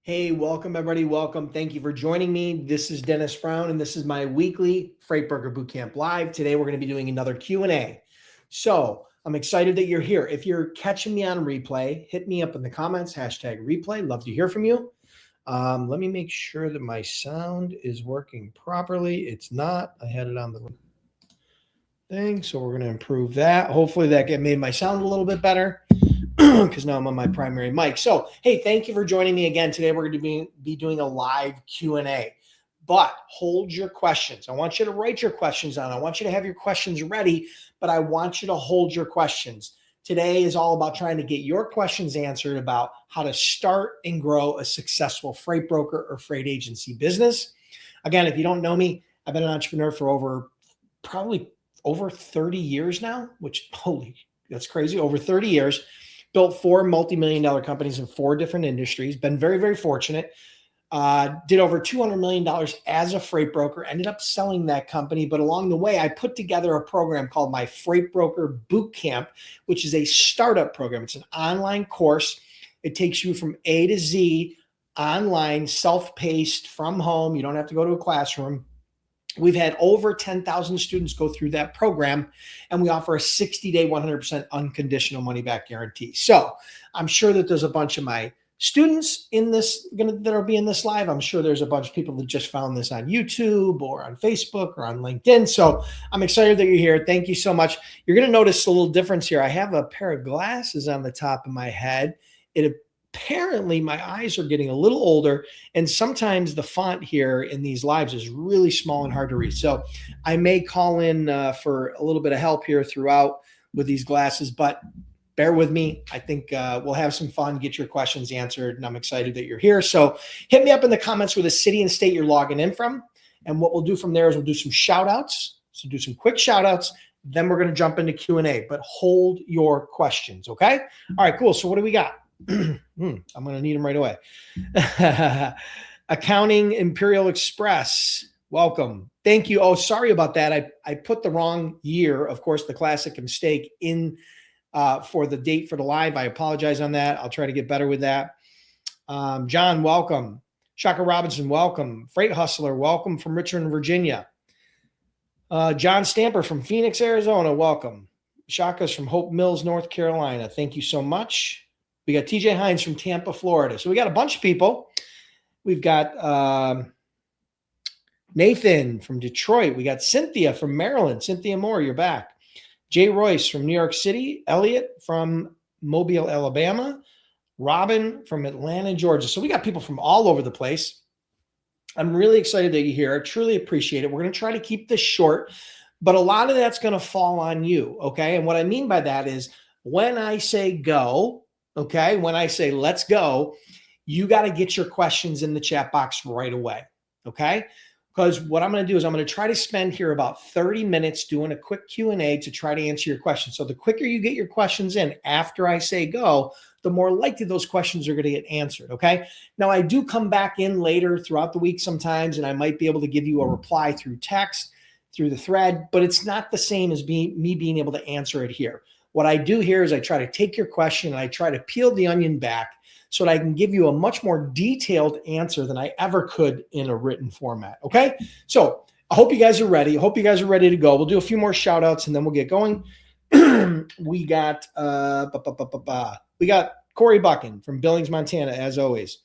Hey, welcome everybody. Welcome. Thank you for joining me. This is Dennis Brown, and this is my weekly Freight Broker Bootcamp Live. Today, we're going to be doing another Q&A. So I'm excited that you're here. If you're catching me on replay, hit me up in the comments, #replay. Love to hear from you. Let me make sure that my sound is working properly. It's not. I had it on the thing, so we're going to improve that. Hopefully that made my sound a little bit better. Because now I'm on my primary mic. So, hey, thank you for joining me again. Today we're going to be doing a live Q&A. But hold your questions. I want you to write your questions down. I want you to have your questions ready, but I want you to hold your questions. Today is all about trying to get your questions answered about how to start and grow a successful freight broker or freight agency business. Again, if you don't know me, I've been an entrepreneur for probably over 30 years now, which, that's crazy, over 30 years. Built 4 multi-million-dollar companies in 4 different industries. Been very, very fortunate. Did over $200 million as a freight broker. Ended up selling that company. But along the way, I put together a program called my Freight Broker Bootcamp, which is a startup program. It's an online course. It takes you from A to Z, online, self-paced, from home. You don't have to go to a classroom. We've had over 10,000 students go through that program, and we offer a 60-day, 100% unconditional money-back guarantee. So I'm sure that there's a bunch of my students in this that'll be in this live. I'm sure there's a bunch of people that just found this on YouTube or on Facebook or on LinkedIn. So I'm excited that you're here. Thank you so much. You're going to notice a little difference here. I have a pair of glasses on the top of my head. Apparently my eyes are getting a little older, and sometimes the font here in these lives is really small and hard to read. So I may call in for a little bit of help here throughout with these glasses, but bear with me. I think we'll have some fun, get your questions answered, and I'm excited that you're here. So hit me up in the comments with a city and state you're logging in from. And what we'll do from there is we'll do some shout outs. So do some quick shout outs. Then we're going to jump into Q&A, but hold your questions. Okay. All right, cool. So what do we got? I'm going to need them right away. Accounting Imperial Express. Welcome. Thank you. Oh, sorry about that. I put the wrong year. Of course, the classic mistake in for the date for the live. I apologize on that. I'll try to get better with that. John, welcome. Shaka Robinson, welcome. Freight Hustler, welcome from Richmond, Virginia. John Stamper from Phoenix, Arizona, welcome. Shaka's from Hope Mills, North Carolina. Thank you so much. We got TJ Hines from Tampa, Florida. So we got a bunch of people. We've got Nathan from Detroit. We got Cynthia from Maryland. Cynthia Moore, you're back. Jay Royce from New York City. Elliot from Mobile, Alabama. Robin from Atlanta, Georgia. So we got people from all over the place. I'm really excited that you're here. I truly appreciate it. We're going to try to keep this short, but a lot of that's going to fall on you, okay? And what I mean by that is when I say go, okay, when I say let's go, you got to get your questions in the chat box right away, okay? Because what I'm going to do is I'm going to try to spend here about 30 minutes doing a quick Q&A to try to answer your questions. So the quicker you get your questions in after I say go, the more likely those questions are going to get answered, okay? Now, I do come back in later throughout the week sometimes, and I might be able to give you a reply through text, through the thread, but it's not the same as me being able to answer it here. What I do here is I try to take your question and I try to peel the onion back so that I can give you a much more detailed answer than I ever could in a written format. Okay. So I hope you guys are ready. I hope you guys are ready to go. We'll do a few more shout outs and then we'll get going. We got Corey Buchan from Billings, Montana, as always.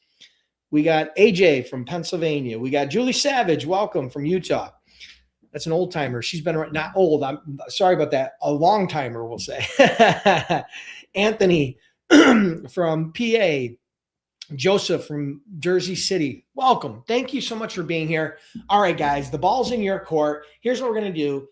We got AJ from Pennsylvania. We got Julie Savage. Welcome from Utah. That's an old timer. She's been around, not old. I'm sorry about that. A long timer, we'll say. Anthony from PA. Joseph from Jersey City. Welcome. Thank you so much for being here. All right, guys, the ball's in your court. Here's what we're going to do.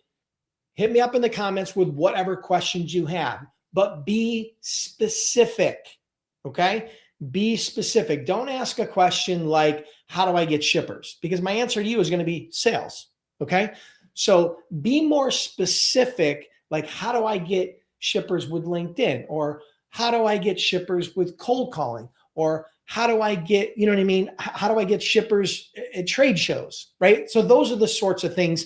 Hit me up in the comments with whatever questions you have, but be specific. Okay? Be specific. Don't ask a question like, how do I get shippers? Because my answer to you is going to be sales. Okay. So be more specific, like how do I get shippers with LinkedIn, or how do I get shippers with cold calling, or how do I get, you know what I mean? How do I get shippers at trade shows, right? So those are the sorts of things,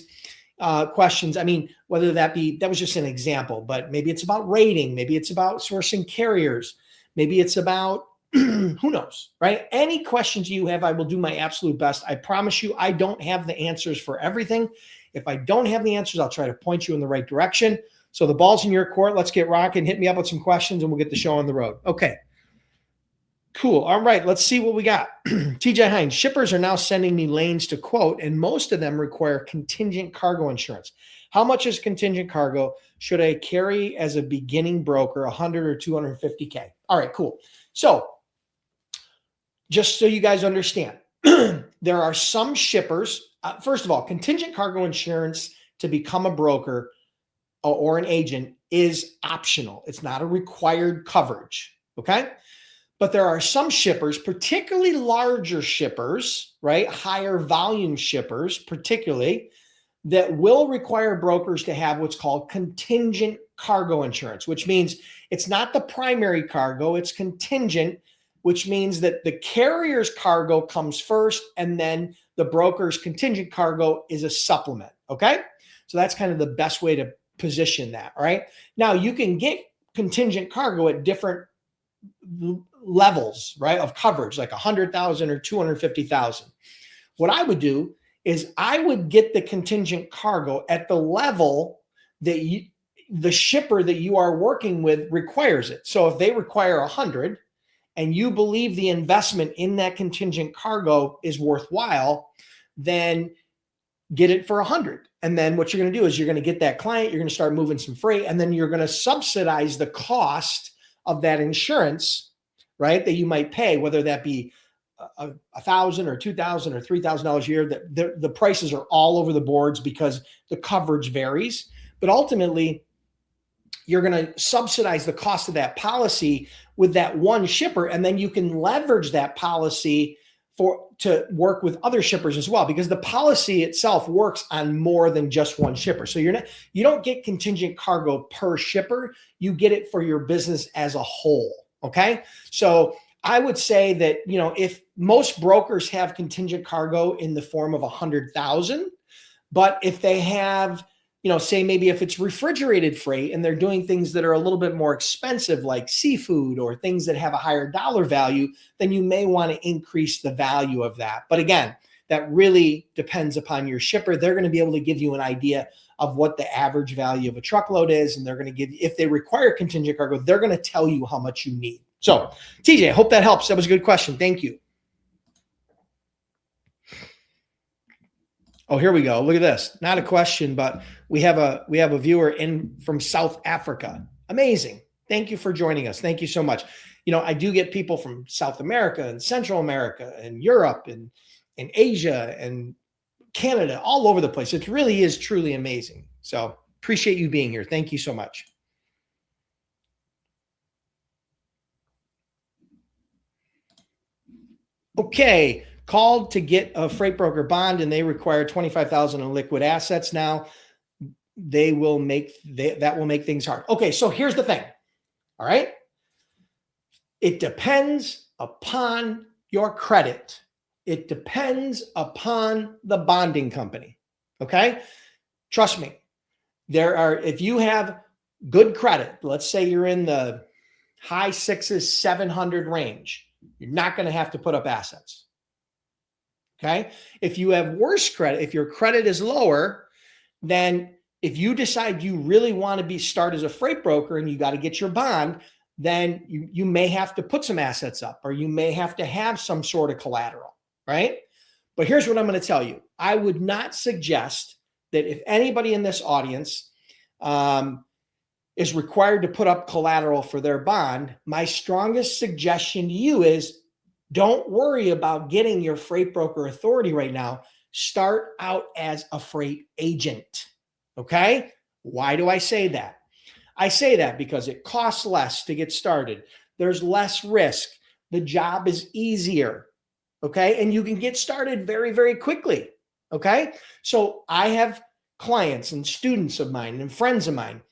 questions. I mean, whether that was just an example, but maybe it's about rating. Maybe it's about sourcing carriers. Maybe it's about Who knows, right? Any questions you have, I will do my absolute best. I promise you, I don't have the answers for everything. If I don't have the answers, I'll try to point you in the right direction. So the ball's in your court. Let's get rocking. Hit me up with some questions and we'll get the show on the road. Okay. Cool. All right. Let's see what we got. TJ Hines, shippers are now sending me lanes to quote, and most of them require contingent cargo insurance. How much is contingent cargo? Should I carry as a beginning broker 100 or 250K? All right, cool. So just so you guys understand, there are some shippers. First of all, contingent cargo insurance to become a broker or an agent is optional. It's not a required coverage. Okay. But there are some shippers, particularly larger shippers, right? Higher volume shippers, particularly, that will require brokers to have what's called contingent cargo insurance, which means it's not the primary cargo, it's contingent, which means that the carrier's cargo comes first and then the broker's contingent cargo is a supplement, okay? So that's kind of the best way to position that, all right? Now, you can get contingent cargo at different levels, right, of coverage, like 100,000 or 250,000. What I would do is I would get the contingent cargo at the level that the shipper that you are working with requires it. So if they require 100 and you believe the investment in that contingent cargo is worthwhile, then get it for 100. And then what you're going to do is you're going to get that client, you're going to start moving some freight, and then you're going to subsidize the cost of that insurance, right, that you might pay, whether that be $1,000 or $2,000 or $3,000 a year. That the prices are all over the boards because the coverage varies. But ultimately, you're going to subsidize the cost of that policy with that one shipper, and then you can leverage that policy to work with other shippers as well, because the policy itself works on more than just one shipper. So you don't get contingent cargo per shipper, you get it for your business as a whole. Okay. So I would say that, if most brokers have contingent cargo in the form of 100,000, but if they have, say maybe if it's refrigerated freight and they're doing things that are a little bit more expensive, like seafood or things that have a higher dollar value, then you may want to increase the value of that. But again, that really depends upon your shipper. They're going to be able to give you an idea of what the average value of a truckload is. And they're going to give you, if they require contingent cargo, they're going to tell you how much you need. So TJ, I hope that helps. That was a good question. Thank you. Oh, here we go. Look at this. Not a question, but we have a viewer from South Africa. Amazing. Thank you for joining us. Thank you so much. I do get people from South America and Central America and Europe and Asia and Canada, all over the place. It really is truly amazing. So appreciate you being here. Thank you so much. Okay. Called to get a freight broker bond and they require 25,000 in liquid assets. Now that will make things hard. Okay. So here's the thing. All right. It depends upon your credit. It depends upon the bonding company. Okay. Trust me. If you have good credit, let's say you're in the high 600s, 700 range, you're not going to have to put up assets. Okay. If you have worse credit, if your credit is lower, then if you decide you really want to start as a freight broker and you got to get your bond, then you may have to put some assets up, or you may have to have some sort of collateral, right? But here's what I'm going to tell you. I would not suggest that if anybody in this audience is required to put up collateral for their bond, my strongest suggestion to you is don't worry about getting your freight broker authority right now. Start out as a freight agent. Okay? Why do I say that? I say that because it costs less to get started. There's less risk. The job is easier. Okay? And you can get started very, very quickly. Okay? So I have clients and students of mine and friends of mine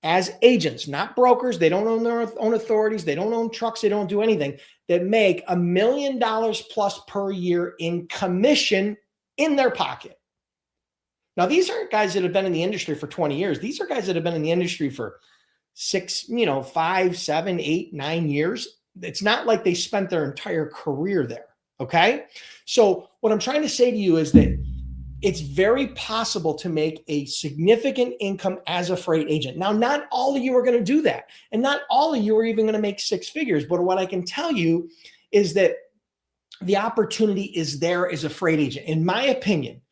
as agents, not brokers. They don't own their own authorities. They don't own trucks. They don't do anything, that make $1 million plus per year in commission in their pocket. Now, these aren't guys that have been in the industry for 20 years. These are guys that have been in the industry for 5, 7, 8, 9 years. it's not like they spent their entire career there. Okay. So what I'm trying to say to you is that it's very possible to make a significant income as a freight agent. Now, not all of you are going to do that. And not all of you are even going to make six figures. But what I can tell you is that the opportunity is there as a freight agent. In my opinion,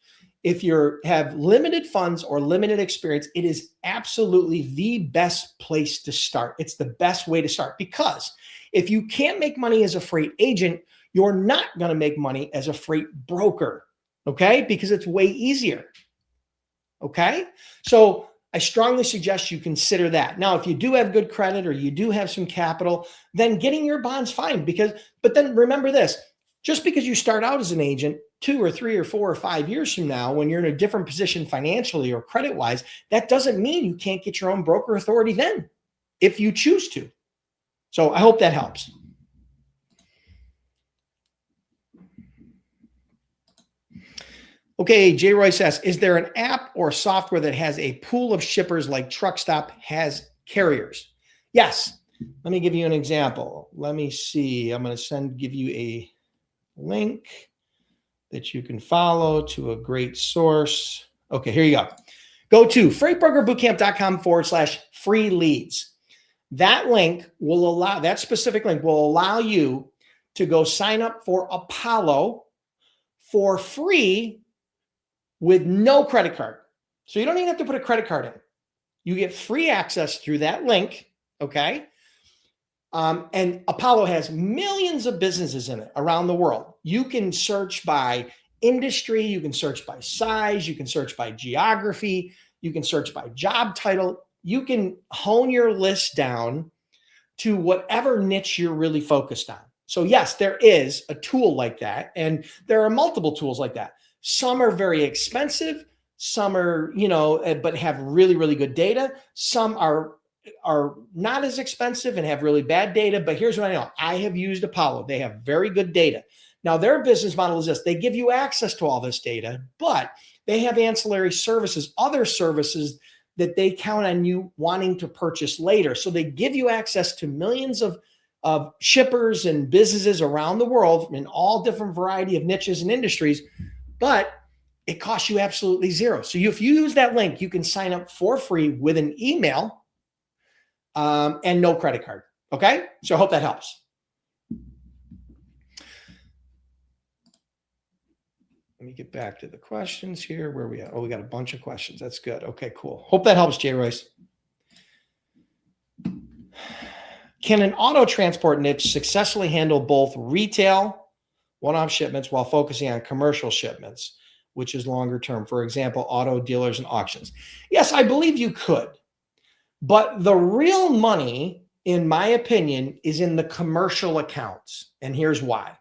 if you have limited funds or limited experience, it is absolutely the best place to start. It's the best way to start, because if you can't make money as a freight agent, you're not going to make money as a freight broker, okay? Because it's way easier, okay? So I strongly suggest you consider that. Now, if you do have good credit or you do have some capital, then getting your bonds fine, but then remember this, just because you start out as an agent 2 or 3 or 4 or 5 years from now, when you're in a different position financially or credit-wise, that doesn't mean you can't get your own broker authority then, if you choose to. So I hope that helps. Okay, J. Royce asks, is there an app or software that has a pool of shippers like Truckstop has carriers? Yes. Let me give you an example. Let me see. I'm going to give you a link that you can follow to a great source. Okay, here you go. Go to freightbrokerbootcamp.com/free leads. That link will allow, that specific link will allow you to go sign up for Apollo for free with no credit card. So you don't even have to put a credit card in. You get free access through that link, okay? And Apollo has millions of businesses in it around the world. You can search by industry, you can search by size, you can search by geography, you can search by job title. You can hone your list down to whatever niche you're really focused on. So yes, there is a tool like that, and there are multiple tools like that. Some are very expensive, some are, but have really, really good data. Some are not as expensive and have really bad data. But here's what I know. I have used Apollo. They have very good data. Now, their business model is this. They give you access to all this data, but they have ancillary services, other services that they count on you wanting to purchase later. So they give you access to millions of shippers and businesses around the world in all different variety of niches and industries, but it costs you absolutely zero. So if you use that link, you can sign up for free with an email and no credit card. Okay. So I hope that helps. Let me get back to the questions here. Where are we at? Oh, we got a bunch of questions. That's good. Okay, cool. Hope that helps, Jay Royce. Can an auto transport niche successfully handle both retail one-off shipments while focusing on commercial shipments, which is longer term? For example, auto dealers and auctions. Yes, I believe you could. But the real money, in my opinion, is in the commercial accounts. And here's why.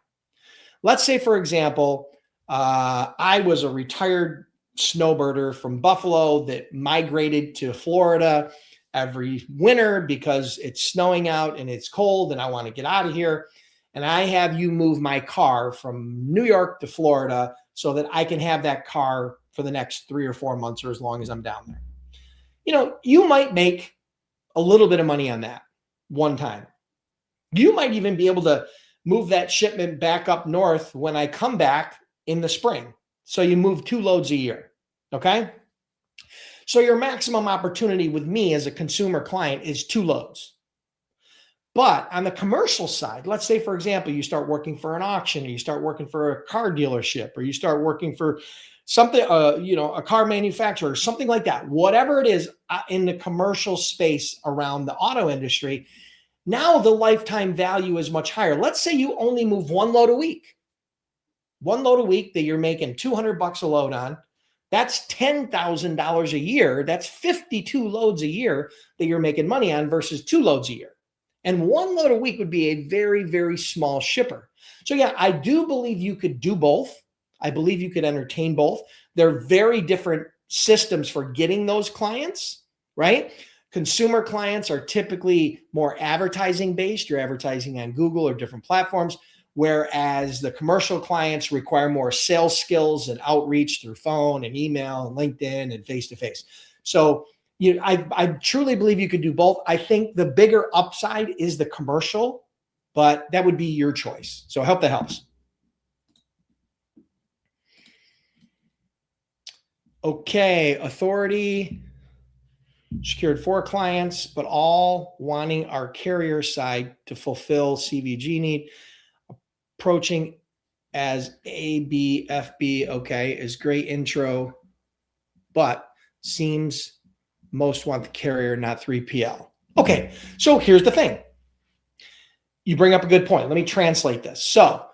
Let's say, for example, I was a retired snowbirder from Buffalo that migrated to Florida every winter because it's snowing out and it's cold and I want to get out of here. And I have you move my car from New York to Florida so that I can have that car for the next 3 or 4 months or as long as I'm down there. You might make a little bit of money on that one time. You might even be able to move that shipment back up north when I come back in the spring. So you move 2 loads a year. Okay. So your maximum opportunity with me as a consumer client is 2 loads. But on the commercial side, let's say, for example, you start working for an auction, or you start working for a car dealership, or you start working for something, a car manufacturer, something like that, whatever it is in the commercial space around the auto industry. Now the lifetime value is much higher. Let's say you only move 1 load a week. 1 load a week that you're making $200 a load on. That's $10,000 a year. That's 52 loads a year that you're making money on versus 2 loads a year. And 1 load a week would be a very, very small shipper. So yeah, I do believe you could do both. I believe you could entertain both. They're very different systems for getting those clients, right? Consumer clients are typically more advertising based. You're advertising on Google or different platforms, whereas the commercial clients require more sales skills and outreach through phone and email and LinkedIn and face-to-face. So I truly believe you could do both. I think the bigger upside is the commercial but that would be your choice. So I hope that helps. Okay, Authority secured 4 clients, but all wanting our carrier side to fulfill CVG need. Approaching as ABFB, okay, is great intro, but seems most want the carrier, not 3PL. Okay, so here's the thing. You bring up a good point. Let me translate this. So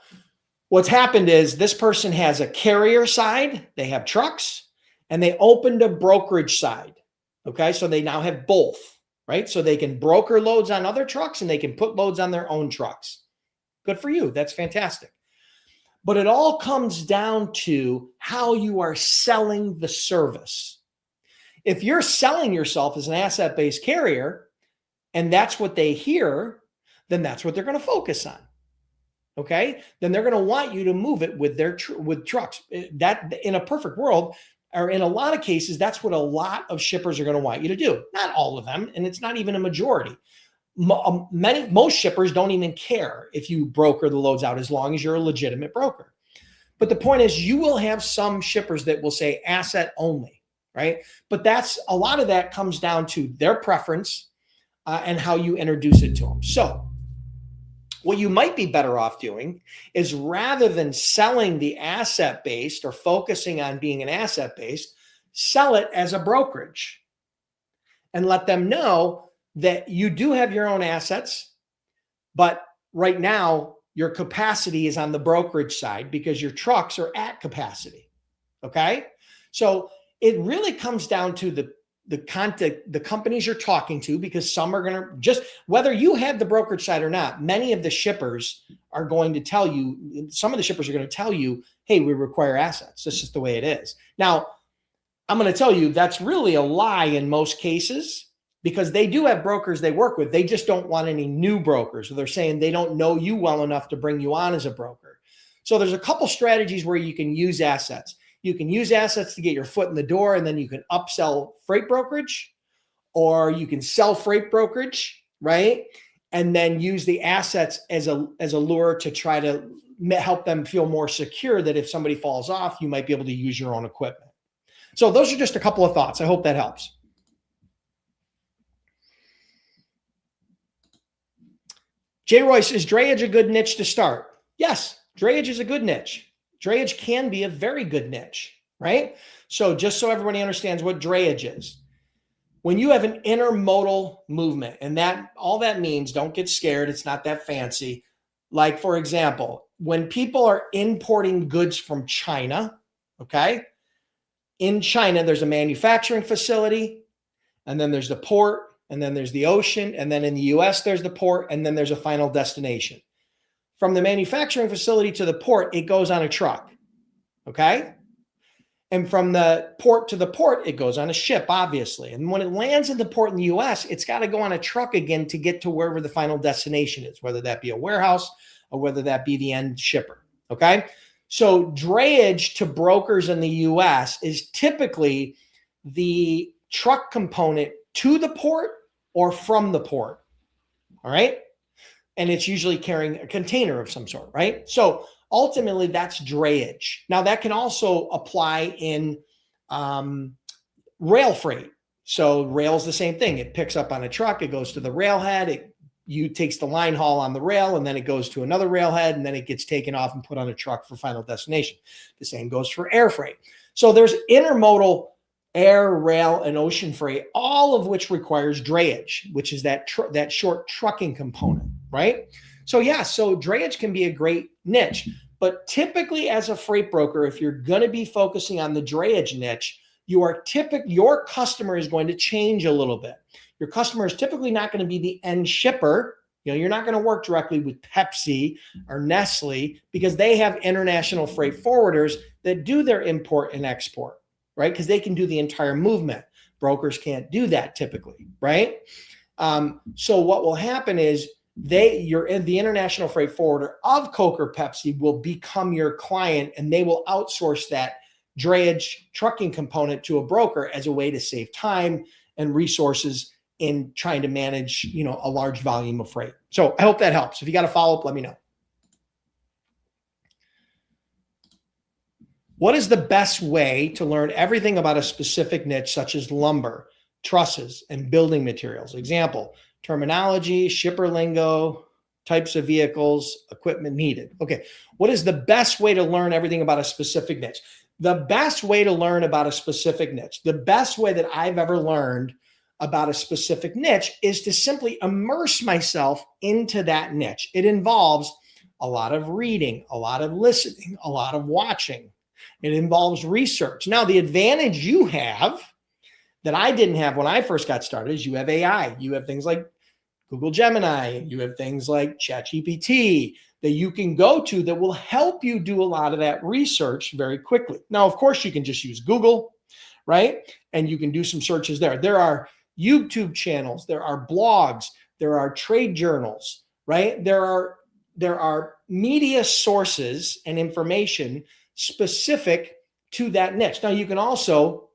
what's happened is this person has a carrier side, they have trucks, and they opened a brokerage side. Okay, so they now have both, right? So they can broker loads on other trucks and they can put loads on their own trucks. Good for you. That's fantastic. But it all comes down to how you are selling the service. If you're selling yourself as an asset-based carrier and that's what they hear, then that's what they're going to focus on. Okay, then they're going to want you to move it with their with trucks. That in a perfect world, or in a lot of cases, that's what a lot of shippers are going to want you to do. Not all of them, and it's not even a majority. Most shippers don't even care if you broker the loads out as long as you're a legitimate broker. But the point is, you will have some shippers that will say asset only, right? But that's a lot of that comes down to their preference and how you introduce it to them. So what you might be better off doing is rather than selling the asset-based or focusing on being an asset-based, sell it as a brokerage and let them know that you do have your own assets, but right now your capacity is on the brokerage side because your trucks are at capacity. Okay. So it really comes down to the companies you're talking to, because some are going to just, whether you have the brokerage side or not, many of the shippers are going to tell you, some of the shippers are going to tell you, hey, we require assets. That's just the way it is. Now, I'm going to tell you that's really a lie in most cases, because they do have brokers they work with. They just don't want any new brokers. So they're saying they don't know you well enough to bring you on as a broker. So there's a couple strategies where you can use assets. You can use assets to get your foot in the door, and then you can upsell freight brokerage, or you can sell freight brokerage, right? And then use the assets as a lure to try to help them feel more secure that if somebody falls off, you might be able to use your own equipment. So those are just a couple of thoughts. I hope that helps. Jay Royce, is drayage a good niche to start? Yes, drayage is a good niche. Drayage can be a very good niche, right? So just so everybody understands what drayage is, when you have an intermodal movement, and that all that means, don't get scared, it's not that fancy. Like, for example, when people are importing goods from China, okay? In China, there's a manufacturing facility, and then there's the port, and then there's the ocean, and then in the US, there's the port, and then there's a final destination. From the manufacturing facility to the port, it goes on a truck, okay? And from the port to the port, it goes on a ship, obviously. And when it lands in the port in the US, it's got to go on a truck again to get to wherever the final destination is, whether that be a warehouse or whether that be the end shipper, okay? So drayage to brokers in the US is typically the truck component to the port or from the port, all right? And it's usually carrying a container of some sort, right? So ultimately, that's drayage. Now, that can also apply in rail freight. So rail's the same thing. It picks up on a truck, it goes to the railhead, it takes the line haul on the rail, and then it goes to another railhead, and then it gets taken off and put on a truck for final destination. The same goes for air freight. So there's intermodal air, rail, and ocean freight, all of which requires drayage, which is that short trucking component, right? So yeah, so drayage can be a great niche, but typically as a freight broker, if you're going to be focusing on the drayage niche, your customer is going to change a little bit. Your customer is typically not going to be the end shipper. You know, you're not going to work directly with Pepsi or Nestle because they have international freight forwarders that do their import and export, right? Because they can do the entire movement. Brokers can't do that typically, right? So what will happen is the international freight forwarder of Coke or Pepsi will become your client, and they will outsource that drayage trucking component to a broker as a way to save time and resources in trying to manage, a large volume of freight. So I hope that helps. If you got a follow-up, let me know. What is the best way to learn everything about a specific niche, such as lumber, trusses, and building materials? Example, terminology, shipper lingo, types of vehicles, equipment needed. Okay, what is the best way to learn everything about a specific niche? The best way to learn about a specific niche, the best way that I've ever learned about a specific niche is to simply immerse myself into that niche. It involves a lot of reading, a lot of listening, a lot of watching. It involves research. Now, the advantage you have that I didn't have when I first got started is you have AI. You have things like Google Gemini. You have things like ChatGPT that you can go to that will help you do a lot of that research very quickly. Now, of course, you can just use Google, right? And you can do some searches there. There are YouTube channels. There are blogs. There are trade journals, right? There are media sources and information specific to that niche. Now, you can also,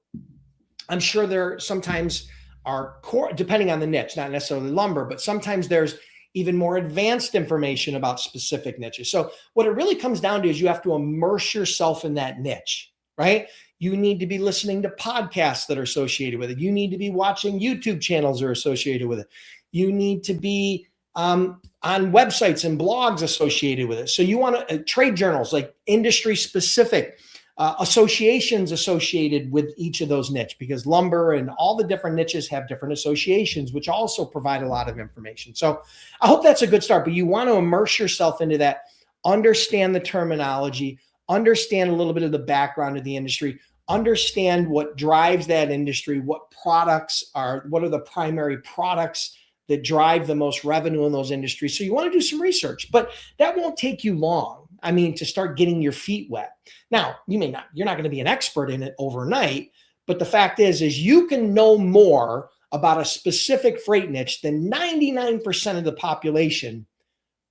I'm sure there sometimes are core, depending on the niche, not necessarily lumber, but sometimes there's even more advanced information about specific niches. So what it really comes down to is you have to immerse yourself in that niche, right? You need to be listening to podcasts that are associated with it. You need to be watching YouTube channels that are associated with it. You need to be on websites and blogs associated with it. So you want to trade journals, like industry specific associations associated with each of those niche, because lumber and all the different niches have different associations, which also provide a lot of information. So I hope that's a good start, but you want to immerse yourself into that, understand the terminology, understand a little bit of the background of the industry, understand what drives that industry, what products are, what are the primary products that drive the most revenue in those industries. So you want to do some research, but that won't take you long. I mean, to start getting your feet wet. Now, you're not going to be an expert in it overnight, but the fact is you can know more about a specific freight niche than 99% of the population,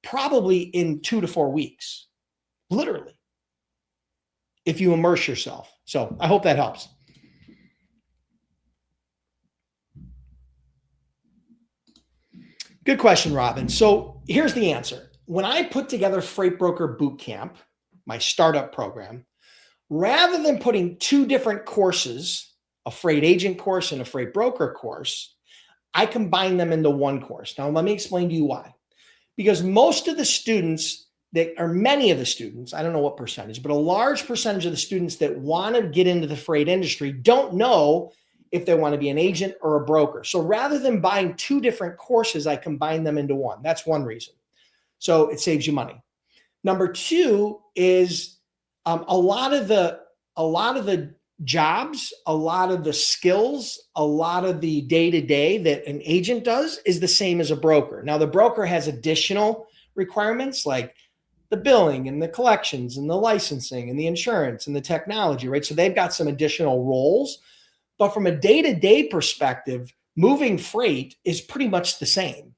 probably in 2 to 4 weeks, literally, if you immerse yourself. So I hope that helps. Good question, Robin. So here's the answer. When I put together Freight Broker Bootcamp, my startup program, rather than putting 2 different courses, a freight agent course and a freight broker course, I combine them into one course. Now, let me explain to you why. Because most of the students many of the students, I don't know what percentage, but a large percentage of the students that want to get into the freight industry don't know if they want to be an agent or a broker. So rather than buying 2 different courses, I combine them into one. That's one reason. So it saves you money. Number 2 is a lot of the jobs, a lot of the skills, a lot of the day-to-day that an agent does is the same as a broker. Now, the broker has additional requirements like the billing and the collections and the licensing and the insurance and the technology, right? So they've got some additional roles. But from a day-to-day perspective, moving freight is pretty much the same,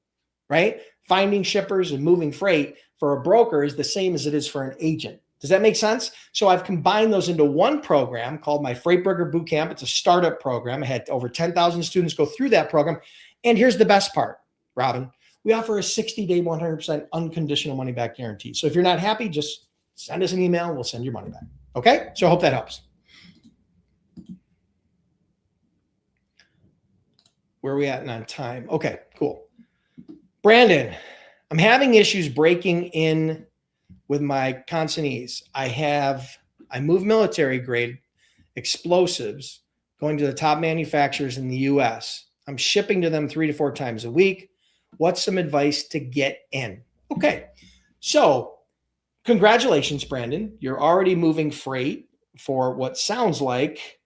right? Finding shippers and moving freight for a broker is the same as it is for an agent. Does that make sense? So I've combined those into one program called my Freight Broker Bootcamp. It's a startup program. I had over 10,000 students go through that program. And here's the best part, Robin. We offer a 60-day, 100% unconditional money-back guarantee. So if you're not happy, just send us an email and we'll send your money back. Okay? So I hope that helps. Where are we at on time? Okay, cool. Brandon, I'm having issues breaking in with my consignees. I move military grade explosives going to the top manufacturers in the US. I'm shipping to them 3 to 4 times a week. What's some advice to get in? Okay, so congratulations, Brandon. You're already moving freight for what sounds like,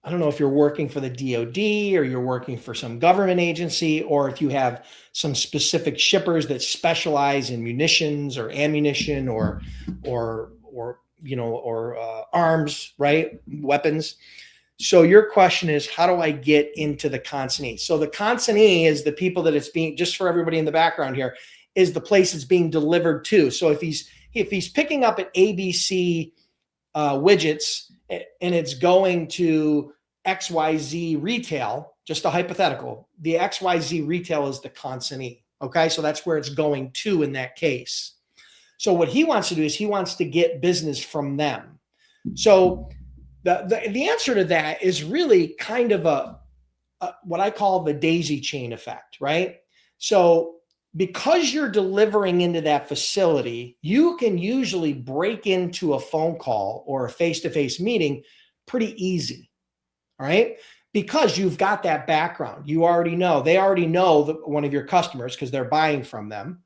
I don't know if you're working for the DOD or you're working for some government agency, or if you have some specific shippers that specialize in munitions or ammunition or arms, right? Weapons. So your question is, how do I get into the consignee? So the consignee is the people that it's being, just for everybody in the background here, is the place it's being delivered to. So if he's picking up at ABC widgets and it's going to XYZ retail, just a hypothetical, the XYZ retail is the consignee. Okay. So that's where it's going to in that case. So what he wants to do is he wants to get business from them. So the answer to that is really kind of a what I call the daisy chain effect, right? So because you're delivering into that facility, you can usually break into a phone call or a face-to-face meeting pretty easy, all right? Because you've got that background. You already know, they already know one of your customers because they're buying from them.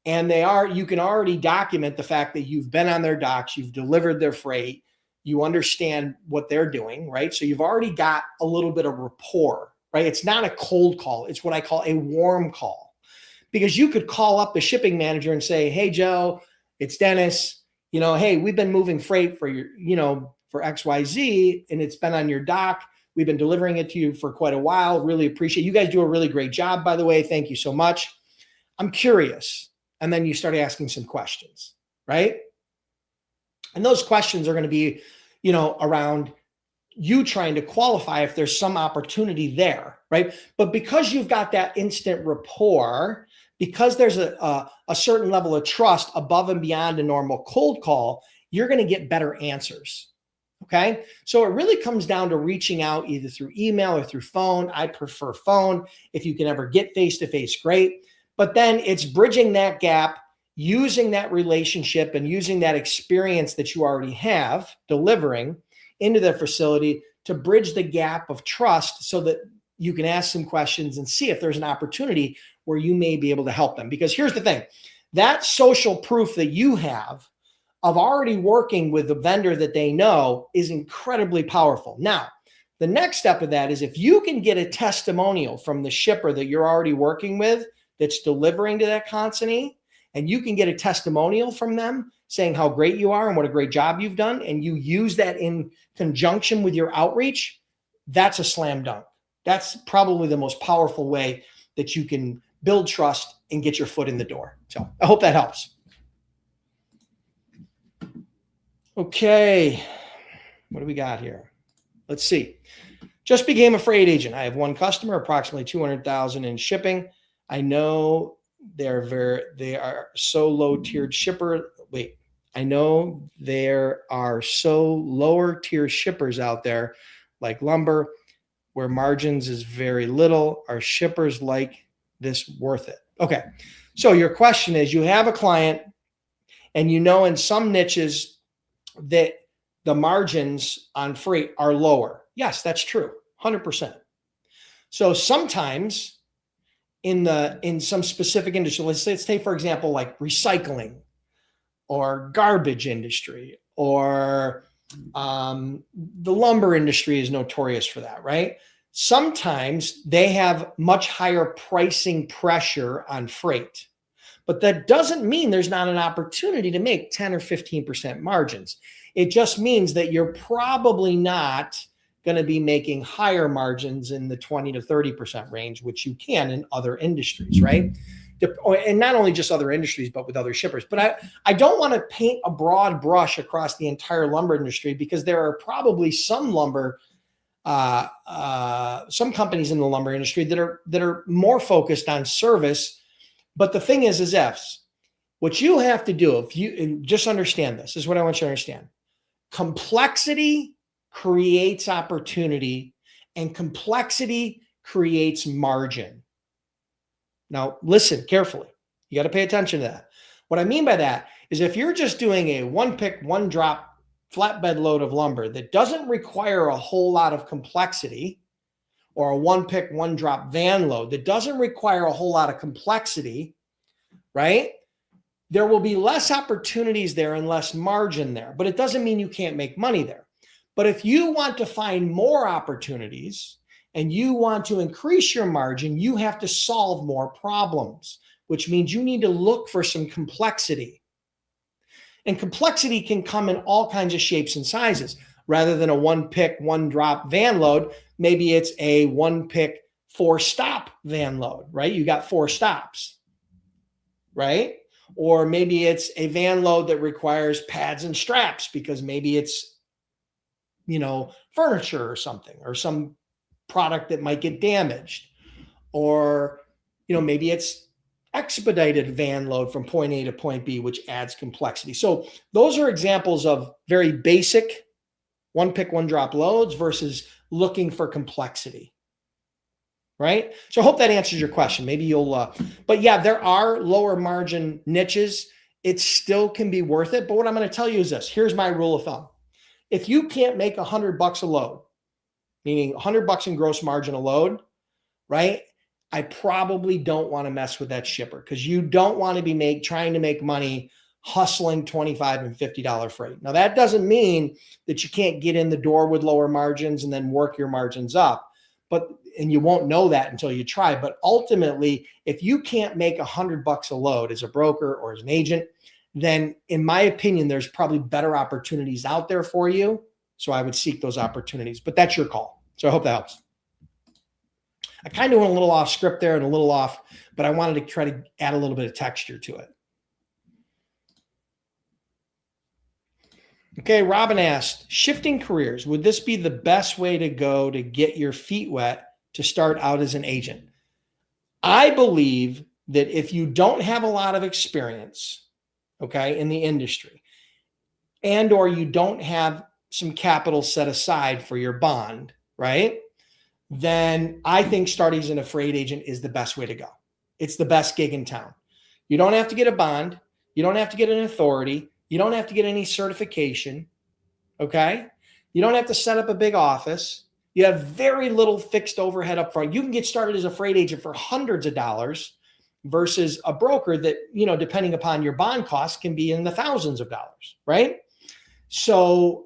And you can already document the fact that you've been on their docks, you've delivered their freight, you understand what they're doing, right? So you've already got a little bit of rapport, right? It's not a cold call. It's what I call a warm call, because you could call up the shipping manager and say, hey, Joe, it's Dennis, hey, we've been moving freight for for XYZ, and it's been on your dock. We've been delivering it to you for quite a while. Really appreciate it. You guys do a really great job, by the way. Thank you so much. I'm curious. And then you start asking some questions, right? And those questions are going to be, around you trying to qualify if there's some opportunity there, right? But because you've got that instant rapport, because there's a certain level of trust above and beyond a normal cold call, you're going to get better answers. Okay. So it really comes down to reaching out either through email or through phone. I prefer phone. If you can ever get face-to-face, great. But then it's bridging that gap, using that relationship and using that experience that you already have delivering into their facility to bridge the gap of trust so that you can ask some questions and see if there's an opportunity where you may be able to help them. Because here's the thing, that social proof that you have of already working with the vendor that they know is incredibly powerful. Now, the next step of that is if you can get a testimonial from the shipper that you're already working with that's delivering to that consignee, and you can get a testimonial from them saying how great you are and what a great job you've done, and you use that in conjunction with your outreach, that's a slam dunk. That's probably the most powerful way that you can build trust and get your foot in the door. So I hope that helps. Okay, what do we got here? Let's see. Just became a freight agent. I have one customer, approximately 200,000 in shipping. I know they are so low tiered shipper. Wait, I know there are so lower tier shippers out there like lumber where margins is very little. Are shippers like this worth it? Okay. So your question is, you have a client and in some niches that the margins on freight are lower. Yes, that's true. 100%. So sometimes in some specific industry, let's say for example, like recycling or garbage industry, or the lumber industry is notorious for that, right? Sometimes they have much higher pricing pressure on freight, but that doesn't mean there's not an opportunity to make 10 or 15% margins. It just means that you're probably not going to be making higher margins in the 20 to 30% range, which you can in other industries, right? And not only just other industries, but with other shippers. But I don't want to paint a broad brush across the entire lumber industry, because there are probably some some companies in the lumber industry that are more focused on service. But the thing is what you have to do, and just understand this is what I want you to understand. Complexity creates opportunity, and complexity creates margin. Now, listen carefully. You got to pay attention to that. What I mean by that is if you're just doing a one pick, one drop flatbed load of lumber that doesn't require a whole lot of complexity, or a one pick, one drop van load that doesn't require a whole lot of complexity, right? There will be less opportunities there and less margin there, but it doesn't mean you can't make money there. But if you want to find more opportunities and you want to increase your margin, you have to solve more problems, which means you need to look for some complexity. And complexity can come in all kinds of shapes and sizes. Rather than a one pick, one drop van load, maybe it's a one pick, 4-stop van load, right? You got 4 stops, right? Or maybe it's a van load that requires pads and straps, because maybe it's furniture or something, or some product that might get damaged, or, maybe it's expedited van load from point A to point B, which adds complexity. So those are examples of very basic one pick, one drop loads versus looking for complexity. Right? So I hope that answers your question. Maybe you'll, but yeah, there are lower margin niches. It still can be worth it. But what I'm going to tell you is this. Here's my rule of thumb. If you can't make $100 a load, meaning $100 in gross margin a load, right? I probably don't want to mess with that shipper, because you don't want to be trying to make money hustling $25 and $50 freight. Now, that doesn't mean that you can't get in the door with lower margins and then work your margins up. And you won't know that until you try. But ultimately, if you can't make $100 a load as a broker or as an agent, then in my opinion, there's probably better opportunities out there for you. So I would seek those opportunities, but that's your call. So I hope that helps. I kind of went a little off script there and a little off, but I wanted to try to add a little bit of texture to it. Okay, Robin asked, shifting careers, would this be the best way to go to get your feet wet to start out as an agent? I believe that if you don't have a lot of experience, okay, in the industry, and or you don't have some capital set aside for your bond, right, then I think starting as an freight agent is the best way to go. It's the best gig in town. You don't have to get a bond. You don't have to get an authority. You don't have to get any certification, okay? You don't have to set up a big office. You have very little fixed overhead up front. You can get started as a freight agent for hundreds of dollars versus a broker that, depending upon your bond costs, can be in the thousands of dollars, right? So,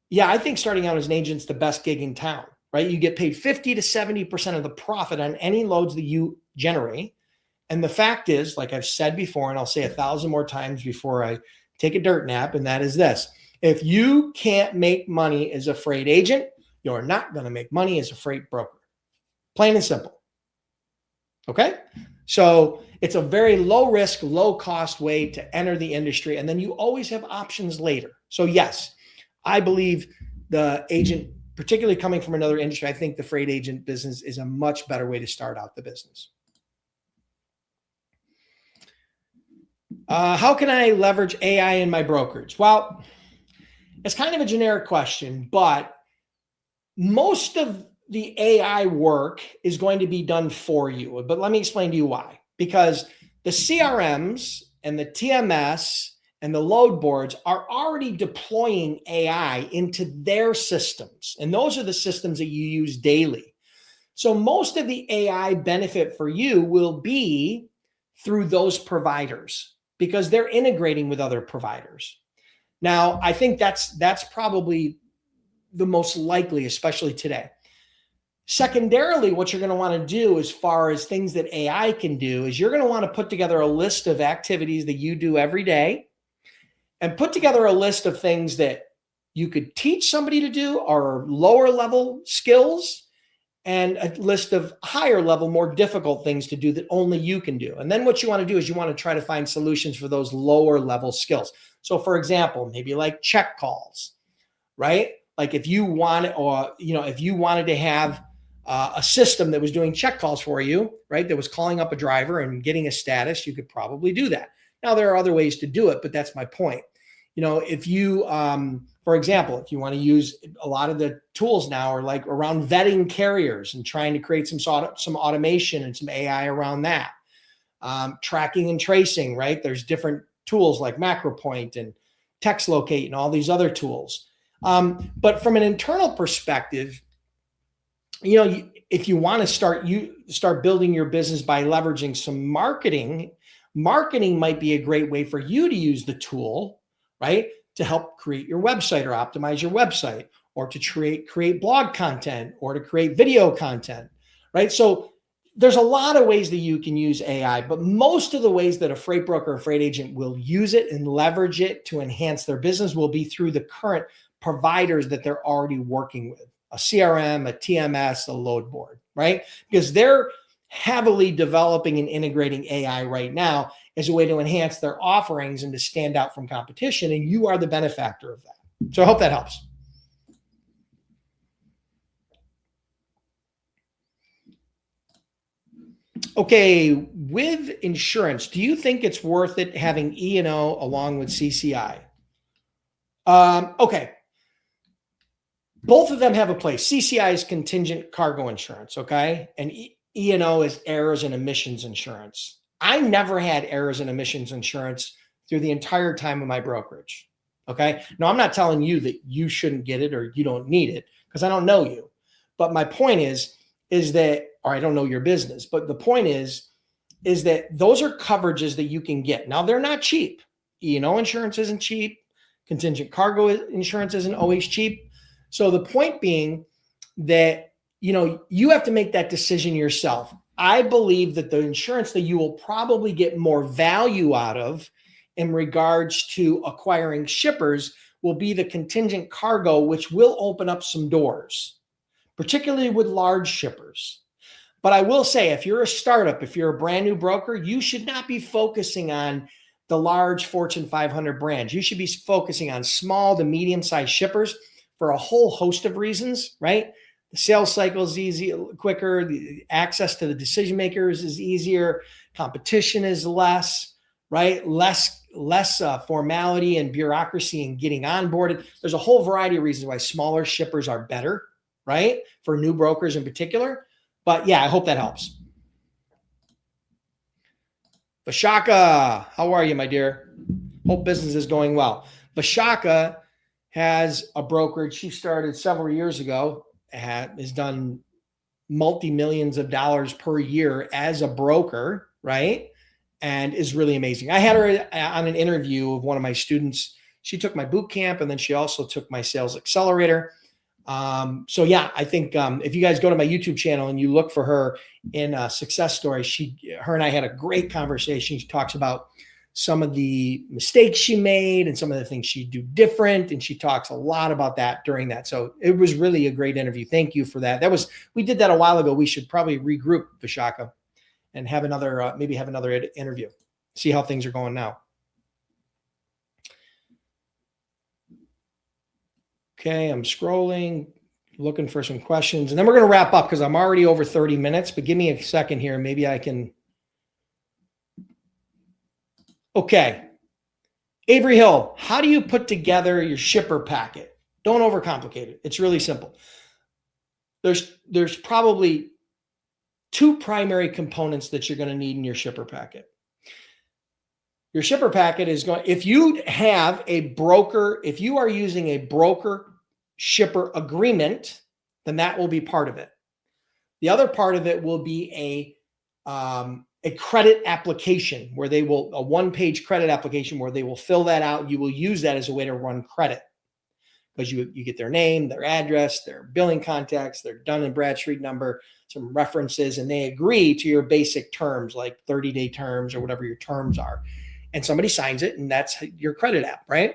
yeah, I think starting out as an agent is the best gig in town, right? You get paid 50 to 70% of the profit on any loads that you generate. And the fact is, like I've said before, and I'll say 1,000 more times before I take a dirt nap, and that is this. If you can't make money as a freight agent, you're not going to make money as a freight broker. Plain and simple. Okay? So it's a very low risk, low cost way to enter the industry. And then you always have options later. So yes, I believe the agent, particularly coming from another industry, I think the freight agent business is a much better way to start out the business. How can I leverage AI in my brokerage? Well, it's kind of a generic question, but most of the AI work is going to be done for you. But let me explain to you why. Because the CRMs and the TMS and the load boards are already deploying AI into their systems. And those are the systems that you use daily. So most of the AI benefit for you will be through those providers, because they're integrating with other providers. Now, I think that's probably the most likely, especially today. Secondarily, what you're going to want to do as far as things that AI can do is you're going to want to put together a list of activities that you do every day, and put together a list of things that you could teach somebody to do, or lower level skills, and a list of higher level, more difficult things to do that only you can do. And then what you want to do is you want to try to find solutions for those lower level skills. So for example, maybe like check calls, right? Like if you wanted, or, if you wanted to have a system that was doing check calls for you, right? That was calling up a driver and getting a status, you could probably do that. Now there are other ways to do it, but that's my point. If you, for example, if you want to use a lot of the tools now are like around vetting carriers and trying to create some automation and some AI around that, tracking and tracing, right? There's different tools like MacroPoint and TextLocate and all these other tools. But from an internal perspective, if you want to start building your business by leveraging some marketing might be a great way for you to use the tool, right? To help create your website or optimize your website, or to create blog content, or to create video content, right? So there's a lot of ways that you can use AI, but most of the ways that a freight broker or freight agent will use it and leverage it to enhance their business will be through the current providers that they're already working with, a CRM, a TMS, a load board, right? Because they're heavily developing and integrating AI right now as a way to enhance their offerings and to stand out from competition. And you are the benefactor of that. So I hope that helps. Okay, with insurance, do you think it's worth it having E&O along with CCI? Okay, both of them have a place. CCI is contingent cargo insurance, okay? And E&O is errors and emissions insurance. I never had errors and emissions insurance through the entire time of my brokerage, okay? Now, I'm not telling you that you shouldn't get it or you don't need it because I don't know you. But my point is that, or I don't know your business, but the point is that those are coverages that you can get. Now, they're not cheap. E&O insurance isn't cheap. Contingent cargo insurance isn't always cheap. So the point being that, you have to make that decision yourself. I believe that the insurance that you will probably get more value out of in regards to acquiring shippers will be the contingent cargo, which will open up some doors, particularly with large shippers. But I will say, if you're a startup, if you're a brand new broker, you should not be focusing on the large Fortune 500 brands. You should be focusing on small to medium-sized shippers for a whole host of reasons, right? The sales cycle is easy, quicker. The access to the decision makers is easier. Competition is less, right? Less formality and bureaucracy in getting onboarded. There's a whole variety of reasons why smaller shippers are better, right? For new brokers in particular. But yeah, I hope that helps. Vashaka, how are you, my dear? Hope business is going well. Vashaka has a brokerage she started several years ago, has done multi-millions of dollars per year as a broker, right? And is really amazing. I had her on an interview of one of my students. She took my boot camp and then she also took my sales accelerator. So yeah, I think if you guys go to my YouTube channel and you look for her in a success story, her and I had a great conversation. She talks about some of the mistakes she made and some of the things she'd do different. And she talks a lot about that during that. So it was really a great interview. Thank you for that. We did that a while ago. We should probably regroup, Vishaka, and have another, maybe have another interview, see how things are going now. Okay, I'm scrolling, looking for some questions, and then we're going to wrap up because I'm already over 30 minutes, but give me a second here. Maybe I can. Okay. Avery Hill, how do you put together your shipper packet? Don't overcomplicate it. It's really simple. There's probably two primary components that you're going to need in your shipper packet. Your shipper packet is going, if you have a broker, if you are using a broker shipper agreement, then that will be part of it. The other part of it will be a credit application where a one-page credit application where they will fill that out. You will use that as a way to run credit because you get their name, their address, their billing contacts, their Dun and Bradstreet number, some references, and they agree to your basic terms like 30-day terms or whatever your terms are. And somebody signs it, and that's your credit app, right?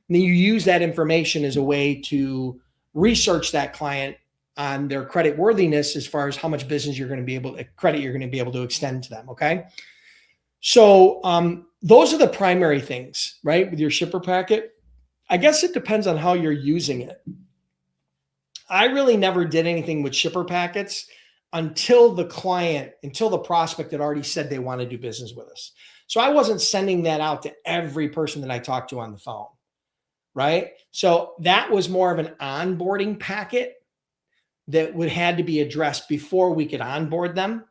And then you use that information as a way to research that client on their credit worthiness as far as how much business you're going to be able to credit you're going to be able to extend to them. Okay. So those are the primary things, right? With your shipper packet. I guess it depends on how you're using it. I really never did anything with shipper packets until the prospect had already said they want to do business with us. So I wasn't sending that out to every person that I talked to on the phone, right? So that was more of an onboarding packet that had to be addressed before we could onboard them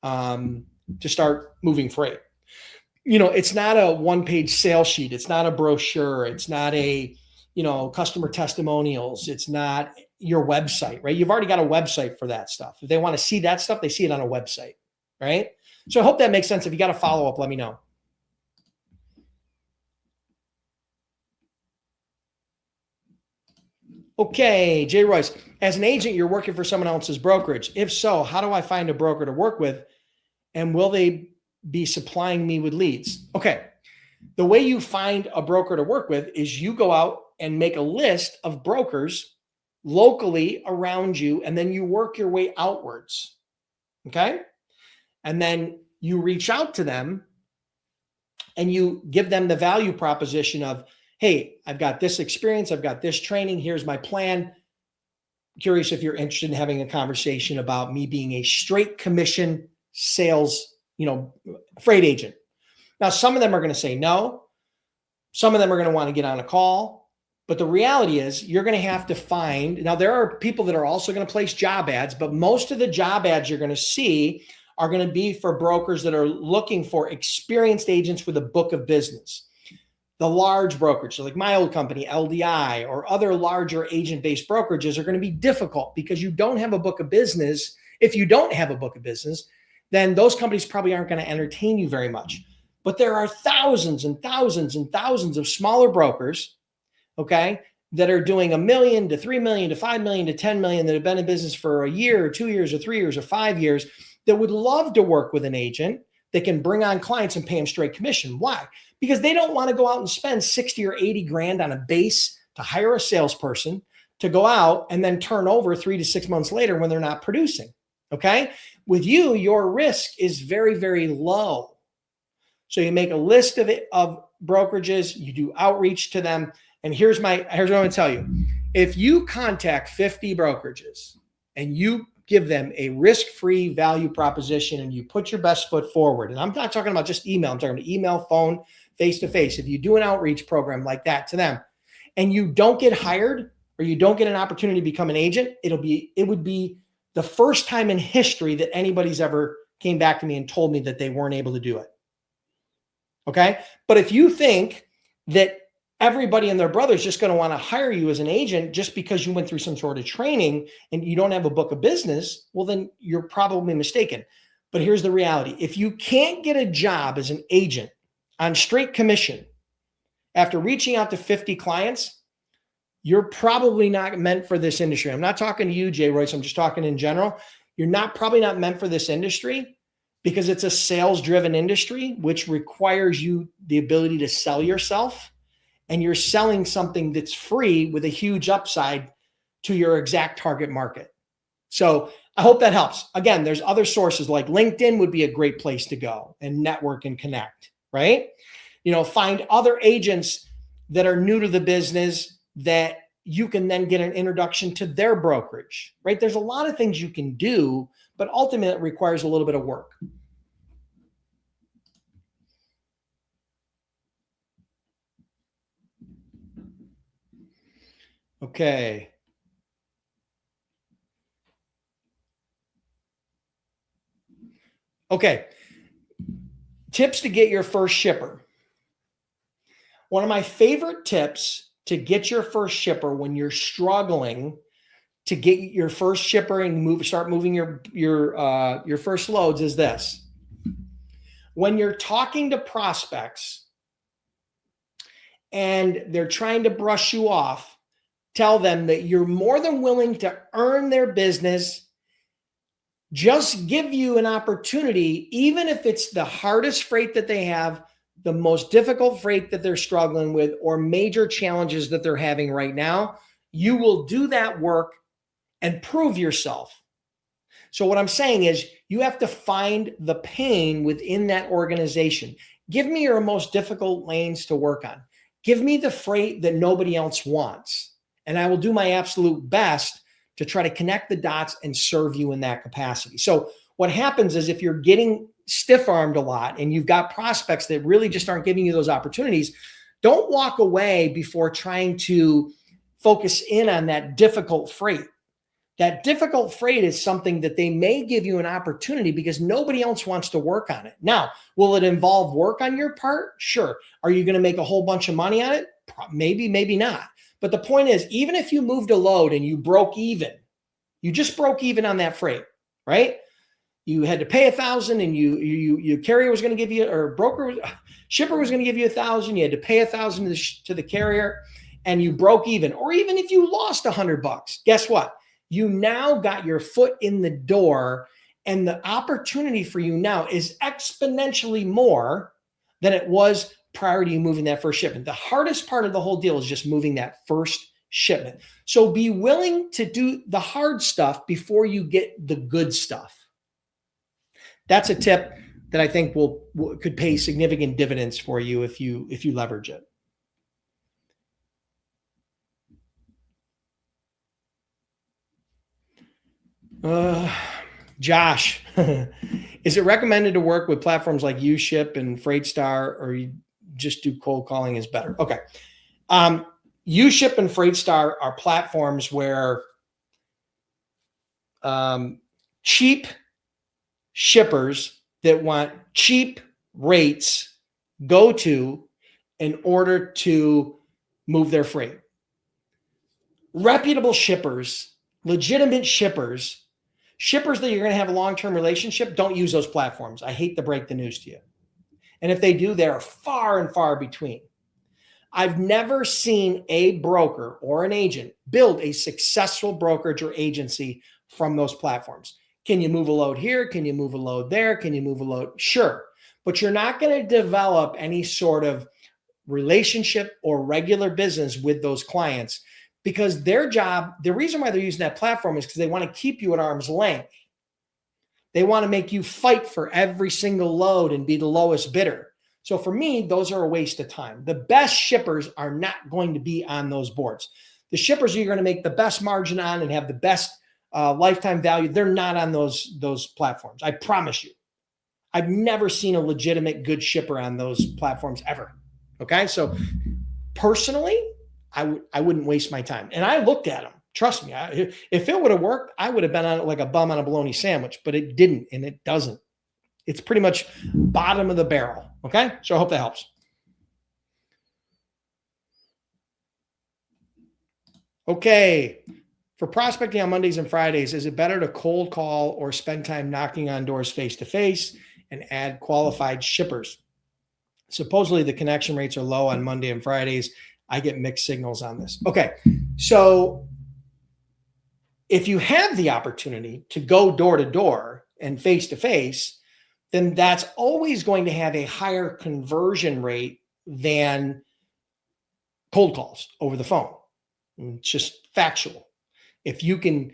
to start moving freight. It's not a one-page sales sheet. It's not a brochure. It's not a, customer testimonials. It's not your website, right? You've already got a website for that stuff. If they want to see that stuff, they see it on a website, right? So I hope that makes sense. If you got a follow-up, let me know. Okay, Jay Royce, as an agent, you're working for someone else's brokerage. If so, how do I find a broker to work with? And will they be supplying me with leads? Okay, the way you find a broker to work with is you go out and make a list of brokers locally around you, and then you work your way outwards, okay? And then you reach out to them and you give them the value proposition of, hey, I've got this experience, I've got this training, here's my plan. Curious if you're interested in having a conversation about me being a straight commission sales, freight agent. Now, some of them are going to say no. Some of them are going to want to get on a call. But the reality is you're going to have to find, now there are people that are also going to place job ads, but most of the job ads you're going to see are going to be for brokers that are looking for experienced agents with a book of business. The large brokerages, like my old company, LDI, or other larger agent-based brokerages are going to be difficult because you don't have a book of business. If you don't have a book of business, then those companies probably aren't going to entertain you very much. But there are thousands and thousands and thousands of smaller brokers, okay, that are doing $1 million to $3 million to $5 million to $10 million that have been in business for a year or 2 years or 3 years or 5 years that would love to work with an agent that can bring on clients and pay them straight commission. Why? Because they don't want to go out and spend 60 or 80 grand on a base to hire a salesperson to go out and then turn over 3 to 6 months later when they're not producing. Okay. With you, your risk is very, very low. So you make a list of brokerages, you do outreach to them. And here's what I'm going to tell you. If you contact 50 brokerages and you give them a risk-free value proposition and you put your best foot forward, and I'm not talking about just email, I'm talking about email, phone, face-to-face. If you do an outreach program like that to them and you don't get hired or you don't get an opportunity to become an agent, it would be the first time in history that anybody's ever came back to me and told me that they weren't able to do it. Okay. But if you think that everybody and their brother is just going to want to hire you as an agent just because you went through some sort of training and you don't have a book of business, well, then you're probably mistaken. But here's the reality. If you can't get a job as an agent on straight commission after reaching out to 50 clients, you're probably not meant for this industry. I'm not talking to you, Jay Royce. I'm just talking in general. You're probably not meant for this industry because it's a sales-driven industry, which requires you the ability to sell yourself. And you're selling something that's free with a huge upside to your exact target market. So I hope that helps. Again, there's other sources like LinkedIn would be a great place to go and network and connect, right? Find other agents that are new to the business that you can then get an introduction to their brokerage, right? There's a lot of things you can do, but ultimately it requires a little bit of work. Okay. Okay. Tips to get your first shipper. One of my favorite tips to get your first shipper when you're struggling to get your first shipper and start moving your first loads is this. When you're talking to prospects and they're trying to brush you off, tell them that you're more than willing to earn their business. Just give you an opportunity, even if it's the hardest freight that they have, the most difficult freight that they're struggling with, or major challenges that they're having right now. You will do that work and prove yourself. So what I'm saying is you have to find the pain within that organization. Give me your most difficult lanes to work on. Give me the freight that nobody else wants. And I will do my absolute best to try to connect the dots and serve you in that capacity. So what happens is if you're getting stiff-armed a lot and you've got prospects that really just aren't giving you those opportunities, don't walk away before trying to focus in on that difficult freight. That difficult freight is something that they may give you an opportunity because nobody else wants to work on it. Now, will it involve work on your part? Sure. Are you going to make a whole bunch of money on it? Maybe, maybe not. But the point is, even if you moved a load and you broke even, you just broke even on that freight, right? You had to pay $1,000 and your carrier was going to give you, or shipper was going to give you $1,000. You had to pay $1,000 to the carrier and you broke even. Or even if you lost $100, guess what? You now got your foot in the door and the opportunity for you now is exponentially more than it was prior to you moving that first shipment. The hardest part of the whole deal is just moving that first shipment. So be willing to do the hard stuff before you get the good stuff. That's a tip that I think could pay significant dividends for you if you leverage it. Josh, Is it recommended to work with platforms like UShip and Freightstar, or you just do cold calling is better? Okay. UShip and Freightstar are platforms where cheap shippers that want cheap rates go to in order to move their freight. Reputable shippers, legitimate shippers that you're going to have a long-term relationship, don't use those platforms. I hate to break the news to you. And if they do, they're far and far between. I've never seen a broker or an agent build a successful brokerage or agency from those platforms. Can you move a load here? Can you move a load there? Can you move a load? Sure. But you're not going to develop any sort of relationship or regular business with those clients, because their job, the reason why they're using that platform is because they want to keep you at arm's length. They want to make you fight for every single load and be the lowest bidder. So for me, those are a waste of time. The best shippers are not going to be on those boards. The shippers you're going to make the best margin on and have the best lifetime value, they're not on those platforms. I promise you. I've never seen a legitimate good shipper on those platforms ever. Okay. So personally, I wouldn't waste my time. And I looked at them. Trust me. If it would have worked, I would have been on it like a bum on a bologna sandwich, but it didn't, and it doesn't. It's pretty much bottom of the barrel. Okay. So I hope that helps. Okay. For prospecting on Mondays and Fridays, is it better to cold call or spend time knocking on doors face-to-face and add qualified shippers? Supposedly the connection rates are low on Monday and Fridays. I get mixed signals on this. Okay. So if you have the opportunity to go door to door and face-to-face, then that's always going to have a higher conversion rate than cold calls over the phone. It's just factual. If you can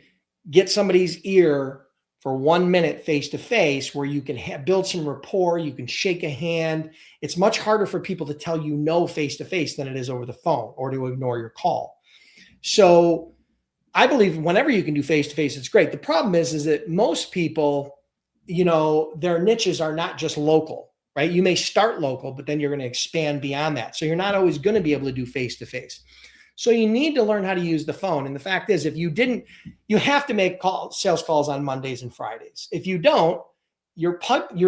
get somebody's ear for 1 minute face-to-face where you can build some rapport, you can shake a hand, it's much harder for people to tell you no face-to-face than it is over the phone or to ignore your call. So I believe whenever you can do face-to-face, it's great. The problem is that most people, their niches are not just local, right? You may start local, but then you're going to expand beyond that. So you're not always going to be able to do face-to-face. So you need to learn how to use the phone. And the fact is, if you didn't, you have to make sales calls on Mondays and Fridays. If you don't, you're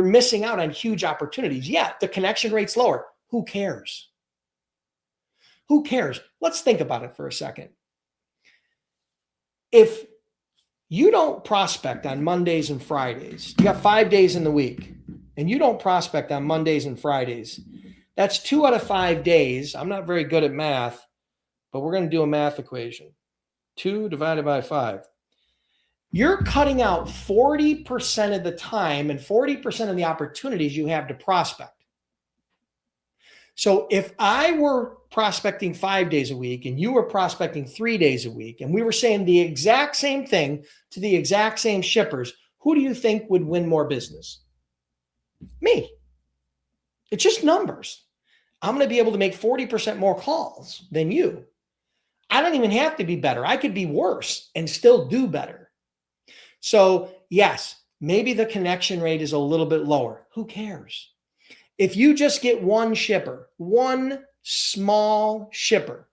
missing out on huge opportunities. Yeah, the connection rate's lower. Who cares? Who cares? Let's think about it for a second. If you don't prospect on Mondays and Fridays, you got 5 days in the week, and you don't prospect on Mondays and Fridays, that's 2 out of 5 days. I'm not very good at math, but we're going to do a math equation. 2 divided by 5. You're cutting out 40% of the time and 40% of the opportunities you have to prospect. So if I were prospecting 5 days a week and you were prospecting 3 days a week, and we were saying the exact same thing to the exact same shippers, who do you think would win more business? Me. It's just numbers. I'm going to be able to make 40% more calls than you. I don't even have to be better. I could be worse and still do better. So yes, maybe the connection rate is a little bit lower. Who cares? If you just get one shipper, one small shipper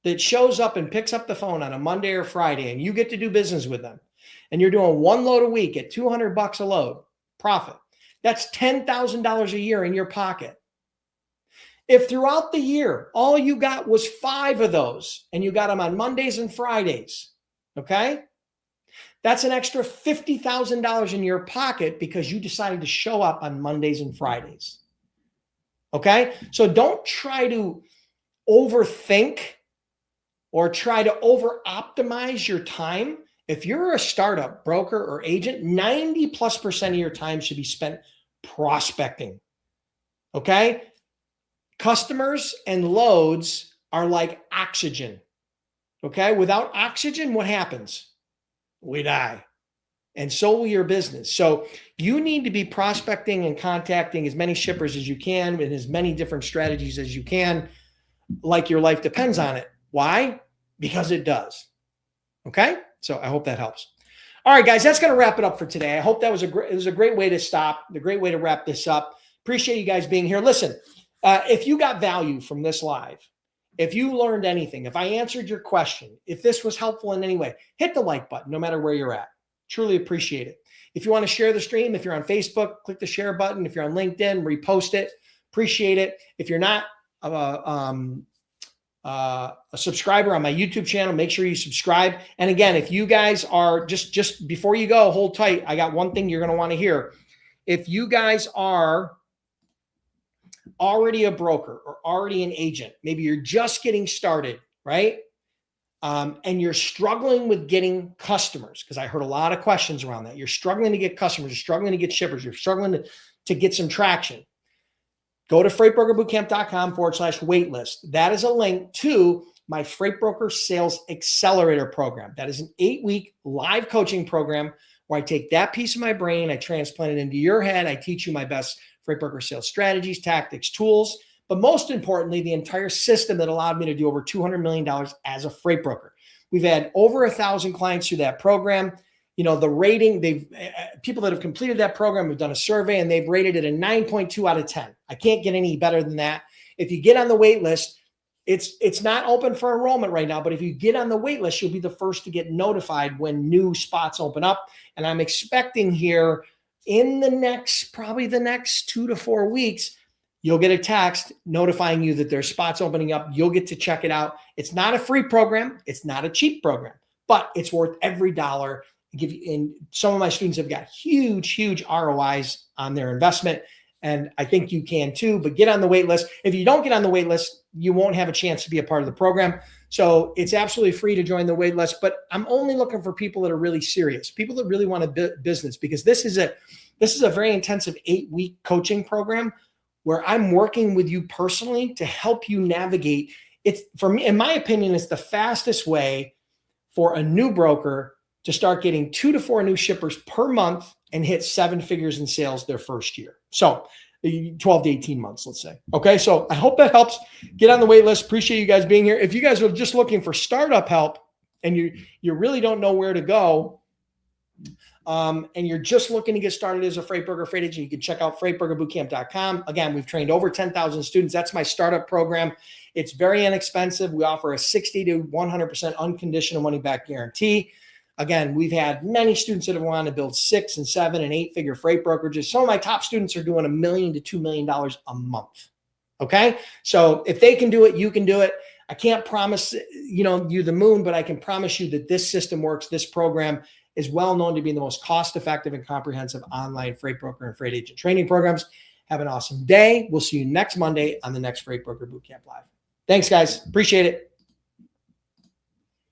that shows up and picks up the phone on a Monday or Friday, and you get to do business with them, and you're doing one load a week at $200 a load profit, that's $10,000 a year in your pocket. If throughout the year, all you got was 5 of those, and you got them on Mondays and Fridays, okay? That's an extra $50,000 in your pocket because you decided to show up on Mondays and Fridays. Okay? So don't try to overthink or try to over-optimize your time. If you're a startup, broker, or agent, 90+% of your time should be spent prospecting. Okay? Customers and loads are like oxygen. Okay? Without oxygen, what happens? We die. And so will your business. So you need to be prospecting and contacting as many shippers as you can with as many different strategies as you can, like your life depends on it. Why? Because it does. Okay? So I hope that helps. All right, guys, that's going to wrap it up for today. I hope that was it was a great way to stop, a great way to wrap this up. Appreciate you guys being here. Listen, if you got value from this live, if you learned anything, if I answered your question, if this was helpful in any way, hit the like button, no matter where you're at. Truly appreciate it. If you want to share the stream, if you're on Facebook, click the share button. If you're on LinkedIn, repost it. Appreciate it. If you're not a subscriber on my YouTube channel, make sure you subscribe. And again, if you guys are just before you go, hold tight. I got one thing you're going to want to hear. If you guys are already a broker or already an agent, maybe you're just getting started, right? And you're struggling with getting customers, because I heard a lot of questions around that. You're struggling to get customers, you're struggling to get shippers, you're struggling to get some traction. Go to freightbrokerbootcamp.com/waitlist. That is a link to my Freight Broker Sales Accelerator program. That is an 8-week live coaching program where I take that piece of my brain, I transplant it into your head. I teach you my best freight broker sales strategies, tactics, tools, but most importantly, the entire system that allowed me to do over $200 million as a freight broker. We've had over 1,000 clients through that program. You know, the rating, people that have completed that program have done a survey and they've rated it a 9.2 out of 10. I can't get any better than that. If you get on the wait list, it's not open for enrollment right now, but if you get on the wait list, you'll be the first to get notified when new spots open up. And I'm expecting here in probably the next 2 to 4 weeks, you'll get a text notifying you that there's spots opening up. You'll get to check it out. It's not a free program. It's not a cheap program, but it's worth every dollar. And some of my students have got huge ROIs on their investment. And I think you can too, but get on the wait list. If you don't get on the wait list, you won't have a chance to be a part of the program. So it's absolutely free to join the wait list, but I'm only looking for people that are really serious, people that really want to business, because this is a very intensive 8-week coaching program where I'm working with you personally to help you navigate. It's, for me, in my opinion, it's the fastest way for a new broker to start getting 2 to 4 new shippers per month and hit 7 figures in sales their first year. So 12 to 18 months, let's say. Okay, so I hope that helps. Get on the wait list. Appreciate you guys being here. If you guys are just looking for startup help and you really don't know where to go, and you're just looking to get started as a freight broker, freight agent, you can check out freightbrokerbootcamp.com. Again, we've trained over 10,000 students. That's my startup program. It's very inexpensive. We offer a 60 to 100% unconditional money back guarantee. Again, we've had many students that have wanted to build 6 and 7 and 8-figure freight brokerages. Some of my top students are doing $1 million to $2 million a month. Okay. So if they can do it, you can do it. I can't promise, you the moon, but I can promise you that this system works. This program is well known to be the most cost-effective and comprehensive online freight broker and freight agent training programs. Have an awesome day. We'll see you next Monday on the next Freight Broker Bootcamp Live. Thanks, guys. Appreciate it.